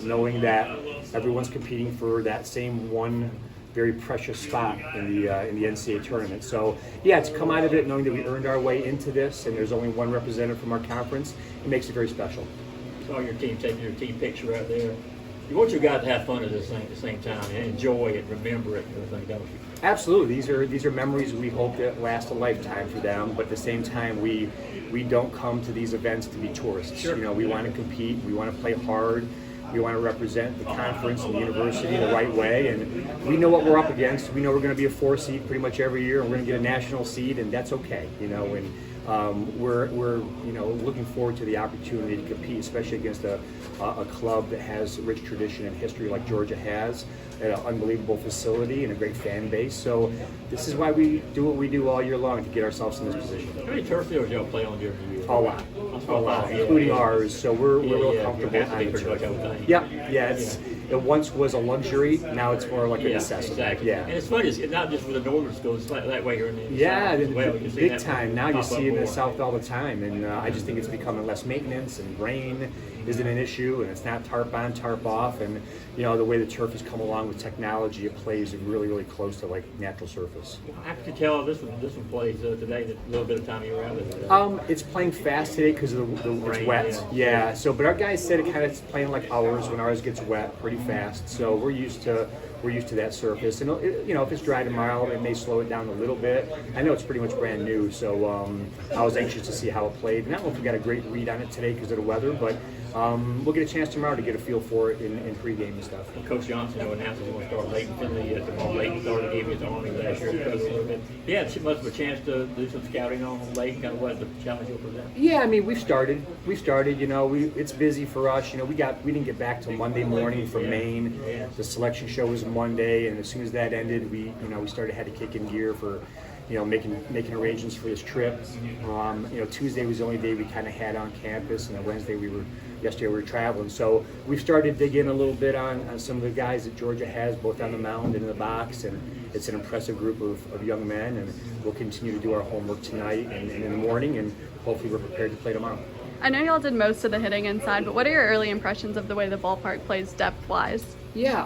knowing that everyone's competing for that same one very precious spot in the NCAA tournament. So yeah, to come out of it knowing that we earned our way into this and there's only one representative from our conference, it makes it very special. Saw your team taking your team picture right there. You want your guys to have fun at the same time and enjoy it, remember it, and everything, don't you? Absolutely. These are memories we hope that last a lifetime for them. But at the same time, we don't come to these events to be tourists. Sure. You know, we want to compete. We want to play hard. We want to represent the conference and the university the right way. And we know what we're up against. We know we're going to be a 4 seed pretty much every year, and we're going to get a national seed, and that's okay. You know, and we're looking forward to the opportunity to compete, especially against a club that has rich tradition and history like Georgia has, at an unbelievable facility and a great fan base. So this is why we do what we do all year long, to get ourselves in this position. How many turf fields y'all play on during the year? A lot, including ours. So we're real comfortable on the turf. Yeah. It once was a luxury. Now it's more like a necessity. Exactly. Yeah. And it's funny. It's not just for the northern schools. It's like that way here in the South as well. Big time. Now you see it in the South all the time, and I just think it's becoming less maintenance, and rain isn't an issue, and it's not tarp on, tarp off, and the way the turf has come along with technology, it plays really, really close to like natural surface. I can tell this one plays today. A little bit of time you're out with it. It's playing fast today because of the rain, it's wet. Yeah. So, but our guys said it kind of playing like ours when ours gets wet pretty fast. So we're used to that surface, and if it's dry tomorrow, it may slow it down a little bit. I know it's pretty much brand new, so I was anxious to see how it played. And I don't know if we got a great read on it today because of the weather, but we'll get a chance tomorrow to get a feel for it in pregame and stuff. Well, Coach Johnson announced he's going to start late in the Leighton started gave his Army last year. A little bit. Yeah, it's much of a chance to do some scouting on Leighton. Kind of what the challenge you'll present. Yeah, I mean we've started. It's busy for us. We didn't get back till Monday morning from Maine. Yeah. The selection show was Monday, and as soon as that ended, we had to kick in gear for making arrangements for this trip. Tuesday was the only day we kind of had on campus, and then yesterday we were traveling. So we've started to dig in a little bit on some of the guys that Georgia has, both on the mound and in the box, and it's an impressive group of young men, and we'll continue to do our homework tonight and in the morning, and hopefully we're prepared to play tomorrow. I know y'all did most of the hitting inside, but what are your early impressions of the way the ballpark plays depth-wise? Yeah,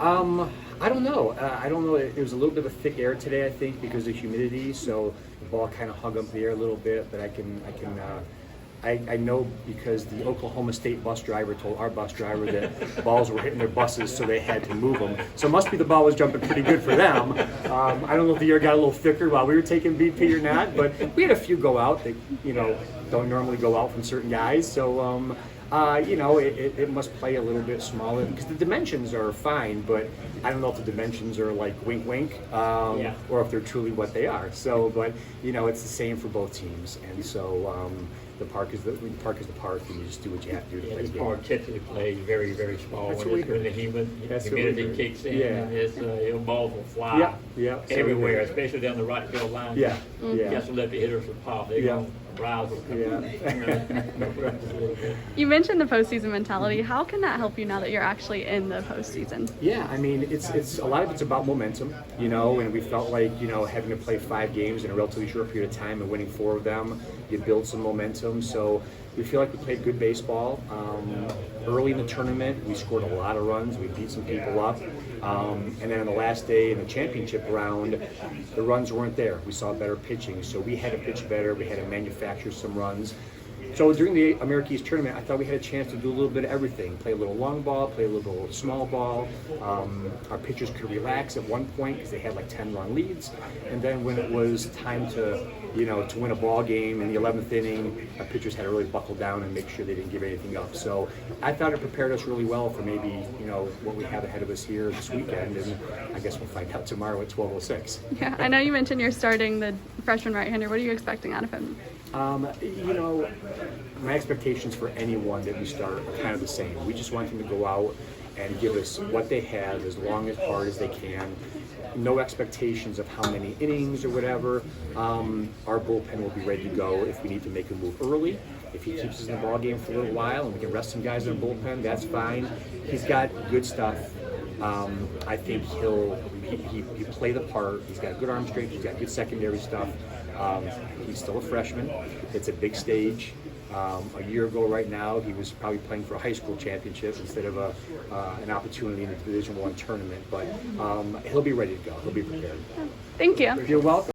I don't know. There was a little bit of thick air today, I think, because of humidity, so the ball kind of hung up the air a little bit. But I know because the Oklahoma State bus driver told our bus driver that balls were hitting their buses, so they had to move them. So it must be the ball was jumping pretty good for them. I don't know if the air got a little thicker while we were taking BP or not, but we had a few go out that don't normally go out from certain guys. So. It must play a little bit smaller because the dimensions are fine, but I don't know if the dimensions are like wink wink or if they're truly what they are. So, but it's the same for both teams, and so the park is the park, and you just do what you have to do to play the game. Park typically plays very, very small. When the humidity kicks in, and balls will fly everywhere, especially down the right field line. You got some lefty hitters will pop. They're going to rise. You mentioned the postseason mentality. How can that help you now that you're actually in the postseason? Yeah, I mean, it's a lot of it's about momentum, and we felt like, having to play 5 games in a relatively short period of time and winning 4 of them, you build some momentum. So we feel like we played good baseball. Early in the tournament, we scored a lot of runs. We beat some people up. And then on the last day in the championship round, the runs weren't there. We saw better pitching. So we had to pitch better. We had to manufacture some runs. So during the America East tournament, I thought we had a chance to do a little bit of everything. Play a little long ball, play a little small ball. Our pitchers could relax at one point because they had like 10-run leads. And then when it was time to win a ball game in the 11th inning, our pitchers had to really buckle down and make sure they didn't give anything up. So I thought it prepared us really well for maybe, what we have ahead of us here this weekend. And I guess we'll find out tomorrow at 12:06. Yeah, I know you mentioned you're starting the freshman right-hander. What are you expecting out of him? My expectations for anyone that we start are kind of the same. We just want them to go out and give us what they have as long as hard as they can. No expectations of how many innings or whatever. Our bullpen will be ready to go if we need to make a move early. If he keeps us in the ball game for a little while and we can rest some guys in the bullpen, that's fine. He's got good stuff. I think he play the part. He's got good arm strength. He's got good secondary stuff. He's still a freshman. It's a big stage. A year ago right now, he was probably playing for a high school championship instead of an opportunity in the Division I tournament. But he'll be ready to go. He'll be prepared. Thank you. You're welcome.